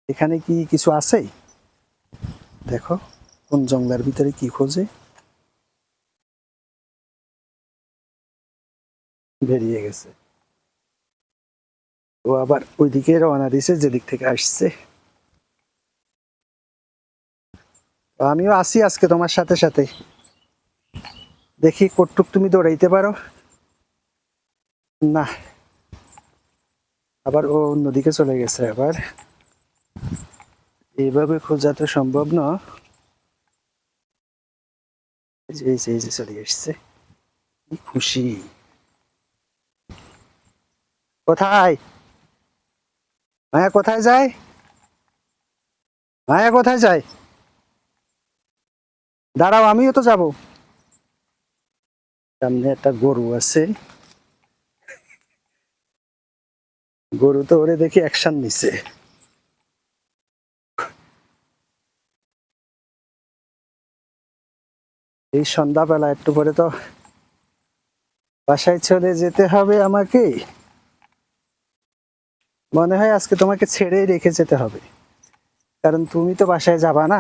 এখানে কি কিছু আছে? দেখো কোন জঙ্গলের ভিতরে কি খোঁজে। বেরিয়ে গেছে। ও আবার ওইদিকে রওনা দিছে যেদিক থেকে আসছে। আমিও আসি আজকে তোমার সাথে সাথে। দেখি কতটুক তুমি দৌড়াইতে পারো। না, আবার ও অন্যদিকে চলে গেছে। আবার এইভাবে খোঁজা তো সম্ভব না। এই যে চলে এসছে। কি খুশি! কোথায় মায়া, কোথায় যায়? মায়া কোথায় যায়? দাঁড়াও, আমিও তো যাব। সামনে একটা গরু আছে। গরু তো ওরে দেখি অ্যাকশন নিছে। এই সন্ধ্যাবেলা একটু পরে তো বাসায় চলে যেতে হবে আমাকে। মনে হয় আজকে তোমাকে ছেড়েই রেখে যেতে হবে, কারণ তুমি তো বাসায় যাবা না।